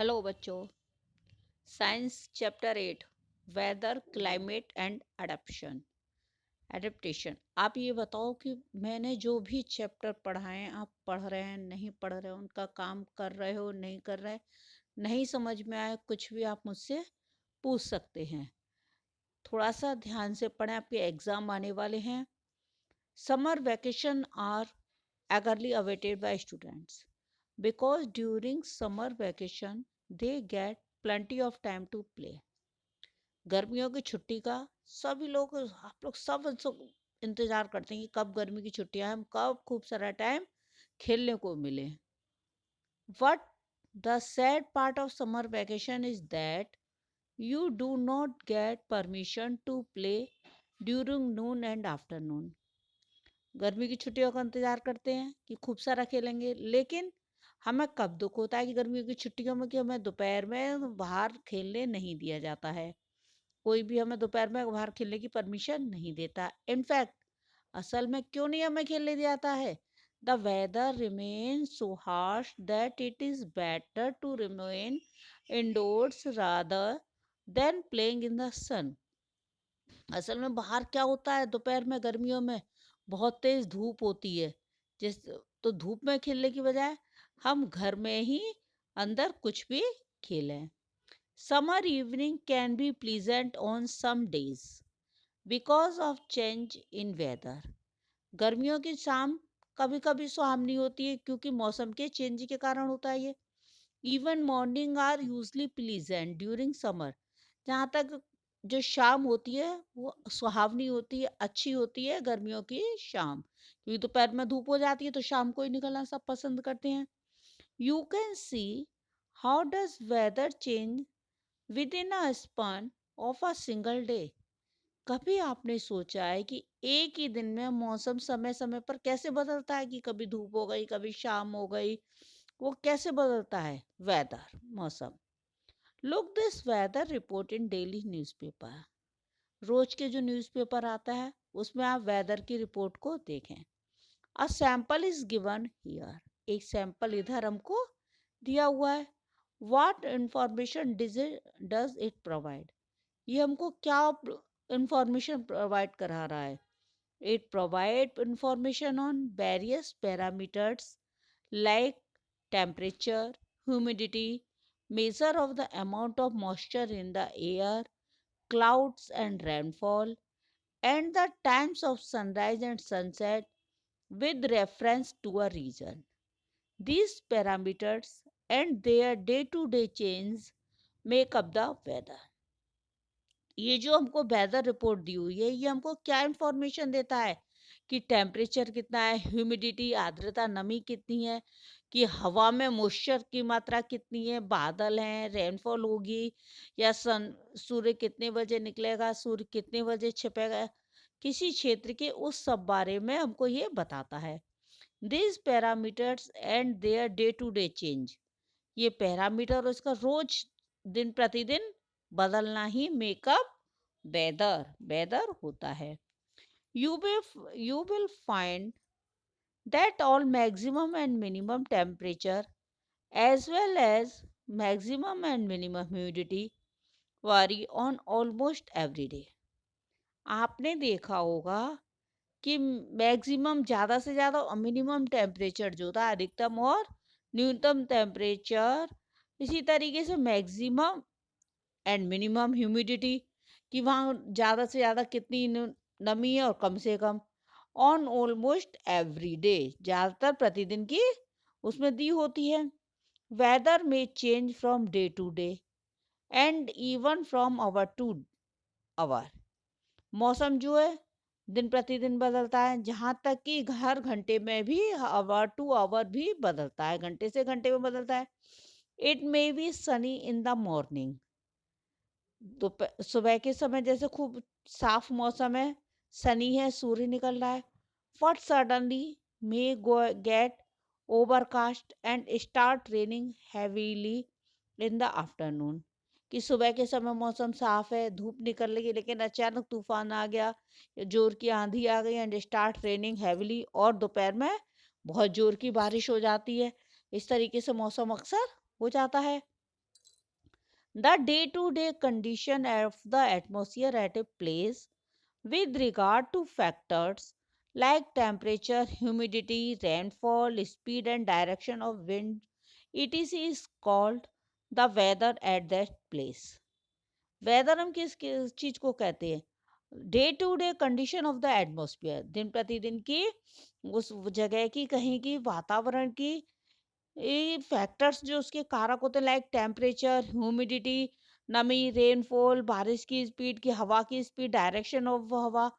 Hello बच्चों। Science chapter 8, weather climate and adaptation. आप ये बताओ कि मैंने जो भी चैप्टर पढ़ाए हैं, आप पढ़ रहे हैं, नहीं पढ़ रहे हो, उनका काम कर रहे हो, नहीं कर रहे, नहीं समझ में आए, कुछ भी आप मुझसे पूछ सकते हैं। थोड़ा सा ध्यान से पढ़ें, आपके एग्जाम आने वाले हैं। Summer vacation are eagerly awaited by students because during summer vacation they get plenty of time to play. गर्मियों की छुट्टी का सभी लोग, आप लोग सब इंतजार करते हैं कि कब गर्मी की छुट्टियां हैं, हम कब खूब सारा टाइम खेलने को मिले। But the sad part of summer vacation is that you do not get permission to play during noon and afternoon. गर्मी की छुट्टियों का इंतजार करते हैं कि खूब सारा खेलेंगे, लेकिन हमें कब दुख होता है कि गर्मियों की छुट्टियों में कि हमें दोपहर में बाहर खेलने नहीं दिया जाता है। कोई भी हमें दोपहर में बाहर खेलने की परमिशन नहीं देता। इनफैक्ट असल में क्यों नहीं हमें खेलने दिया जाता है? The weather remain so harsh that it is better to remain indoors rather than playing in the sun. असल में बाहर क्या होता है, दोपहर में गर्मियों में बहुत तेज धूप होती है। जिस तो धूप में खेलने की बजाय हम घर में ही अंदर कुछ भी खेलें। Summer evening can be pleasant on some days because of change in weather. गर्मियों की शाम कभी कभी सुहावनी होती है क्योंकि मौसम के चेंज के कारण होता है ये। Even morning are usually pleasant during summer. जहाँ तक जो शाम होती है वो सुहावनी होती है, अच्छी होती है गर्मियों की शाम, क्योंकि दोपहर में धूप हो जाती है तो शाम को ही निकलना सब पसंद करते हैं। You can see how does weather change within a span of a single day. कभी आपने सोचा है कि एक ही दिन में मौसम समय समय पर कैसे बदलता है, कि कभी धूप हो गई, कभी शाम हो गई, वो कैसे बदलता है वेदर, मौसम। Look this weather report in daily newspaper. रोज के जो न्यूज़पेपर आता है उसमें आप वेदर की रिपोर्ट को देखें। A sample is given here. एक सैंपल इधर हमको दिया हुआ है। What information does it provide. ये हमको क्या इंफॉर्मेशन प्रोवाइड करा रहा है? It provide information on various parameters like temperature, humidity, measure of the amount of moisture in the air, clouds and rainfall, and the times of sunrise and sunset with reference to a region. These parameters and their day-to-day change make up the weather. ये जो हमको weather report दी हुई है, ये हमको क्या information देता है कि टेम्परेचर कितना है, ह्यूमिडिटी आर्द्रता नमी कितनी है, कि हवा में मॉइस्चर की मात्रा कितनी है, बादल हैं, रेनफॉल होगी, या सन सूर्य कितने बजे निकलेगा, सूर्य कितने बजे छिपेगा, किसी क्षेत्र के उस सब बारे में हमको ये बताता है। This parameters and their day to day change. ये पैरामीटर और इसका रोज दिन प्रतिदिन बदलना ही मेकअप वेदर वेदर होता है। You will find that all maximum and minimum temperature as well as maximum and minimum humidity vary on almost every day. आपने देखा होगा कि मैक्सिमम ज़्यादा से ज़्यादा और मिनिमम टेम्परेचर जो था, अधिकतम और न्यूनतम टेम्परेचर, इसी तरीके से मैक्सिमम एंड मिनिमम ह्यूमिडिटी, कि वहाँ ज़्यादा से ज़्यादा कितनी नमी है और कम से कम, ऑन ऑलमोस्ट एवरी डे, ज़्यादातर प्रतिदिन की उसमें दी होती है। वेदर में change from day to day and even from hour to hour. मौसम जो है दिन प्रतिदिन बदलता है, जहाँ तक कि हर घंटे में भी आवर टू आवर भी बदलता है, घंटे से घंटे में बदलता है। It may be Sunny in the morning. सुबह के समय जैसे खूब साफ मौसम है, सनी है, सूर्य निकल रहा है, but suddenly may go gate overcast and start raining heavily in the afternoon. कि सुबह के समय मौसम साफ है, धूप निकल रही है, लेकिन अचानक तूफान आ गया, जोर की आंधी आ गई एंड स्टार्ट रेनिंग हैवीली, और दोपहर में बहुत जोर की बारिश हो जाती है। इस तरीके से मौसम अक्सर हो जाता है। The day-to-day condition of the atmosphere at a place with regard to factors like temperature, humidity, rainfall, speed, and direction of wind, etc., is called the weather at that place. Weather हम किस चीज को कहते हैं? Day to day condition of the atmosphere, दिन प्रतिदिन की उस जगह की, कहीं की वातावरण की फैक्टर्स जो उसके कारक होते हैं, लाइक टेम्परेचर, ह्यूमिडिटी, नमी, रेनफॉल, बारिश की स्पीड, की हवा की स्पीड, डायरेक्शन ऑफ हवा,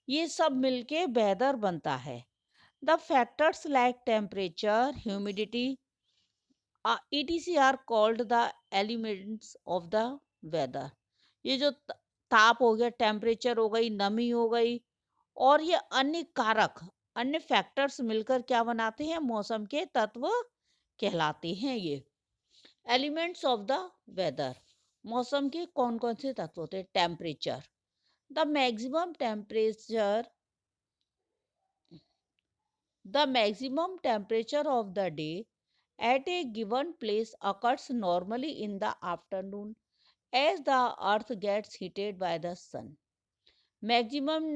ये सब मिलके वेदर बनता है. The factors like temperature, humidity, etc are called the elements of the weather. ये जो ताप हो गया, टेम्परेचर हो गई, नमी हो गई, और ये अन्य कारक, अन्य फैक्टर्स मिलकर क्या बनाते हैं? मौसम के तत्व कहलाते हैं ये. एलिमेंट्स ऑफ द वेदर, मौसम के कौन कौन से तत्व होते हैं? Temperature. The maximum temperature, the maximum temperature of the day at a given place occurs normally in the afternoon as the earth gets heated by the sun. Maximum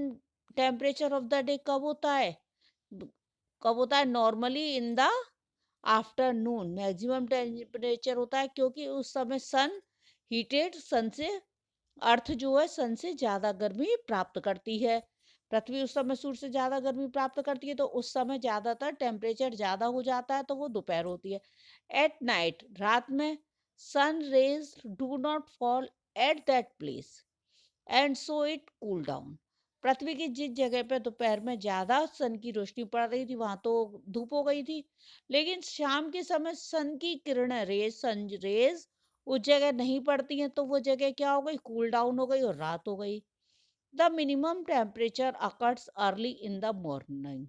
temperature of the day कब होता है? कब होता है? Normally in the afternoon maximum temperature होता है, क्योंकि उस समय सन हीटेड, सन से अर्थ जो है सन से ज़्यादा गर्मी प्राप्त करती है. पृथ्वी उस समय सूर्य से ज़्यादा गर्मी प्राप्त करती है, तो उस समय ज़्यादातर टेम्परेचर ज़्यादा हो जाता है, तो वो दोपहर होती है. एट नाइट, रात में, sun rays do not fall at that place and so it cool down. पृथ्वी की जिस जगह पे दोपहर में ज्यादा सन की रोशनी पड़ रही थी, वहां तो धूप हो गई थी, लेकिन शाम के समय सन की किरणें, रेज, सन रेज उस जगह नहीं पड़ती हैं, तो वो जगह क्या हो गई? कूल डाउन हो गई और रात हो गई. The minimum temperature occurs early in the morning.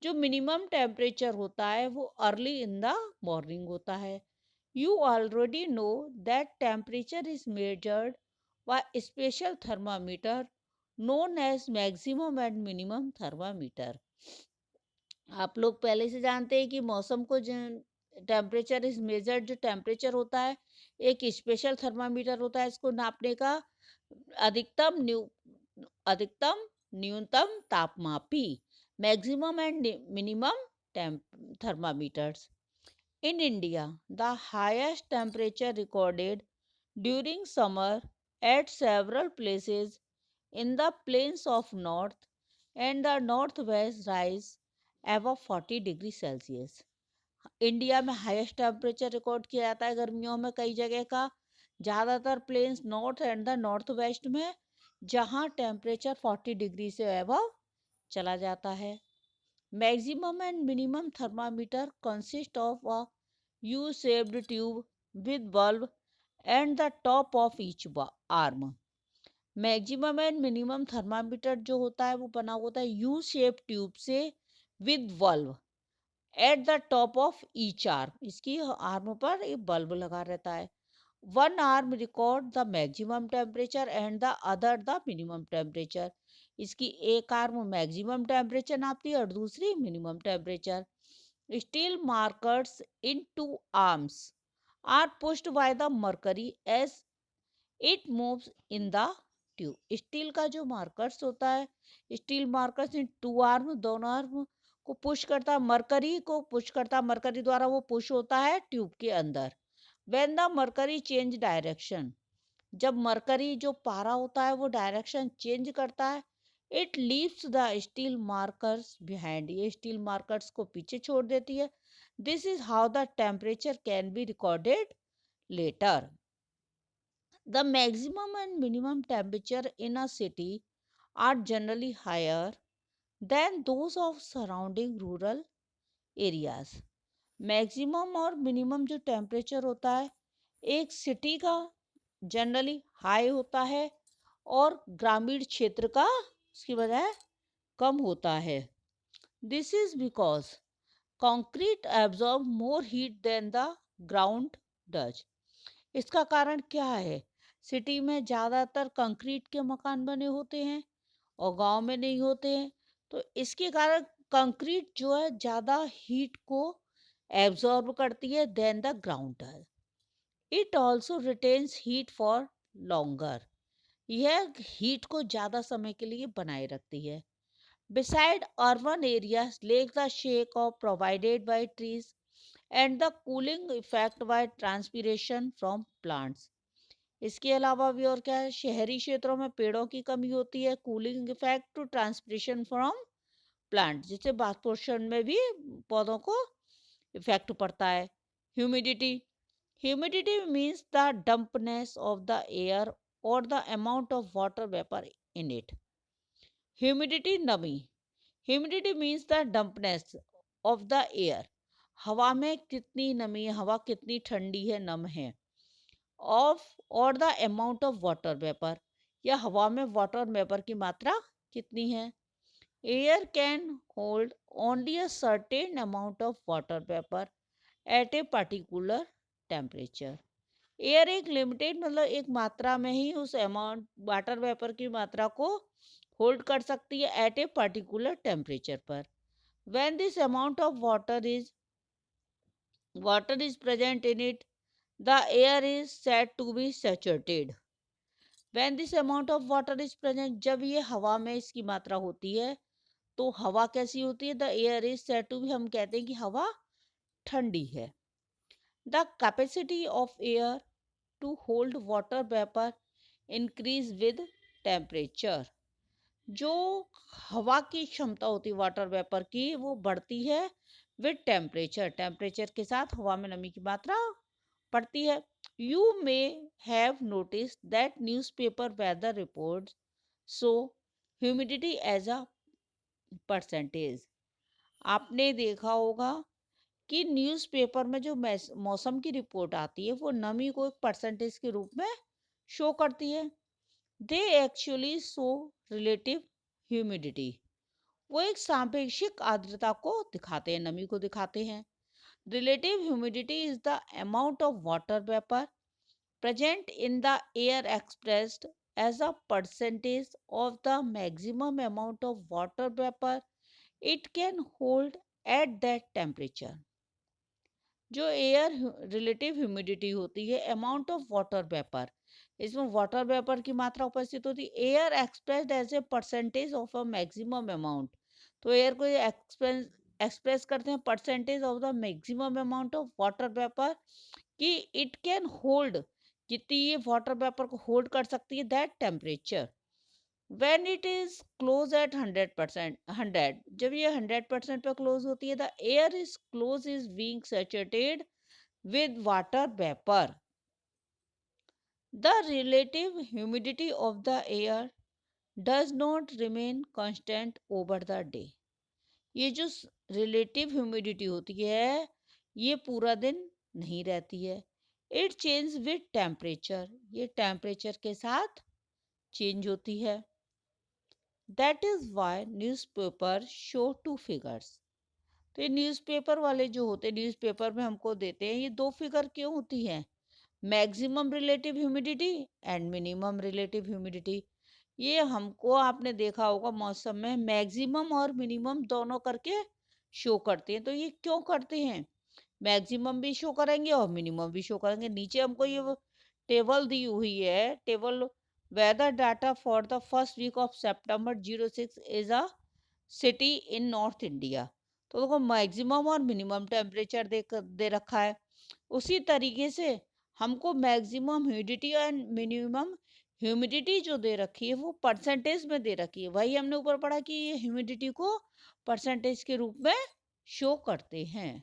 जो मिनिमम टेम्परेचर होता है वो अर्ली इन द मॉर्निंग होता है. You already know that temperature is measured by a special thermometer known as maximum and minimum thermometer. आप लोग पहले से जानते हैं कि मौसम को टेम्परेचर इज मेजर्ड, जो टेम्परेचर होता है एक स्पेशल थर्मामीटर होता है इसको नापने का. अधिकतम अधिकतम न्यूनतम तापमापी, maximum and minimum thermometers. In India, the highest temperature recorded during summer at several places in the plains of north and the northwest rise above 40 degree Celsius. India में हाईएस्ट टेम्परेचर रिकॉर्ड किया जाता है गर्मियों में कई जगह का, ज़्यादातर plains north and the north west में, जहाँ टेम्परेचर 40 डिग्री से अबव चला जाता है. Maximum and minimum thermometer consist of a U-shaped tube with bulb and the top of each arm. Maximum and minimum thermometer जो होता है वो बना होता है यू शेप ट्यूब से with bulb at the top of each arm. इसकी arm पर एक बल्ब लगा रहता है. One arm record the maximum temperature and the other the minimum temperature. इसकी एक आर्म मैक्सिमम टेम्परेचर नापती है और दूसरी minimum temperature. Steel markers in two arms are pushed by the mercury as it moves in the tube. Steel का जो markers होता है, steel markers in two arm, दोनों आर्म को पुश करता है, मरकरी को पुश करता है, मरकरी द्वारा वो पुश होता है ट्यूब के अंदर. When the mercury change direction, जब मरकरी जो पारा होता है वो डायरेक्शन चेंज करता है, it leaves the steel markers behind. ये स्टील मार्कर्स को पीछे छोड़ देती है. This is how the temperature can be recorded later. The maximum and minimum temperature in a city are generally higher than those of surrounding rural areas. Maximum और minimum जो temperature होता है एक सिटी का जनरली हाई होता है और ग्रामीण क्षेत्र का उसकी बजाय कम होता है. This is because concrete absorb more heat than the ground does. इसका कारण क्या है? सिटी में ज़्यादातर कंक्रीट के मकान बने होते हैं और गांव में नहीं होते हैं, तो इसके कारण कंक्रीट जो है ज़्यादा हीट को एब्जॉर्ब करती है than the ground does. It also retains heat for longer. यह हीट को ज्यादा समय के लिए बनाए रखती है। Beside urban areas, lake the shake of provided by trees and the cooling effect by transpiration from plants. इसके अलावा भी और क्या है, शहरी क्षेत्रों में पेड़ों की कमी होती है, cooling effect to transpiration from plant, जिससे वाष्पोषण में भी पौधों को इफेक्ट पड़ता है। Humidity, humidity means the dampness of the air और the amount of water vapour in it. Humidity नमी, humidity means the dampness of the air, हवा में कितनी नमी है, हवा कितनी ठंडी है, नम है। ऑफ और the amount of water vapour, या हवा में वाटर वेपर की मात्रा कितनी है। Air can hold only a certain amount of water vapour eight a particular temperature. Air एक लिमिटेड मतलब एक मात्रा में ही उस अमाउंट वाटर वेपर की मात्रा को होल्ड कर सकती है एट ए पर्टिकुलर टेम्परेचर पर। When this amount of water is present in it, the air is said to be saturated. When this amount of water is present, जब ये हवा में इसकी मात्रा होती है तो हवा कैसी होती है, the air is said to be, हम कहते हैं कि हवा ठंडी है। The capacity of air to hold water vapor increase with temperature. जो हवा की क्षमता होती है वाटर वेपर की, वो बढ़ती है विद टेम्परेचर, टेम्परेचर के साथ हवा में नमी की मात्रा पड़ती है। You may have notice that newspaper weather reports show humidity as a percentage. आपने देखा होगा कि न्यूज़पेपर में जो मौसम की रिपोर्ट आती है वो नमी को एक परसेंटेज के रूप में शो करती है। They actually show relative humidity, वो एक सापेक्षिक आर्द्रता को दिखाते हैं, नमी को दिखाते हैं। Relative humidity is the amount of water vapor present in the air expressed as a percentage of the maximum amount of water vapor it can hold at that temperature. जो एयर रिलेटिव ह्यूमिडिटी होती है, amount of water vapour, इसमें water vapour की मात्रा उपस्थित होती है। Air expressed as a percentage of a maximum amount, तो एयर को एक्सप्रेस करते हैं percentage of the maximum amount of water vapour, कि इट कैन होल्ड, जितनी ये वाटर वेपर को होल्ड कर सकती है, that temperature. When it is close at 100%, 100, जब ये 100% पे क्लोज होती है, the air is close is being saturated with water vapor. The relative humidity of the air does not remain constant over the day. ये जो relative humidity होती है ये पूरा दिन नहीं रहती है। इट चेंज विद टेम्परेचर, ये टेम्परेचर के साथ चेंज होती है। That is why newspaper show two figures. तो ये न्यूज़पेपर वाले जो होते हैं, न्यूज़पेपर में हमको देते हैं, ये दो फिगर क्यों होती हैं, maximum relative humidity and minimum relative humidity. ये हमको आपने देखा होगा मौसम में मैक्सिमम और मिनिमम दोनों करके शो करते हैं। तो ये क्यों करते हैं, मैक्सिमम भी शो करेंगे और मिनिमम भी शो करेंगे। नीचे हमको ये टेबल दी हुई है, table weather data for the first week of September 06 is a city in north India. तो देखो मैक्सिमम और मिनिमम टेम्परेचर दे रखा है। उसी तरीके से हमको maximum humidity and minimum humidity जो दे रखी है वो परसेंटेज में दे रखी है। वही हमने ऊपर पढ़ा कि ये ह्यूमिडिटी को परसेंटेज के रूप में शो करते हैं।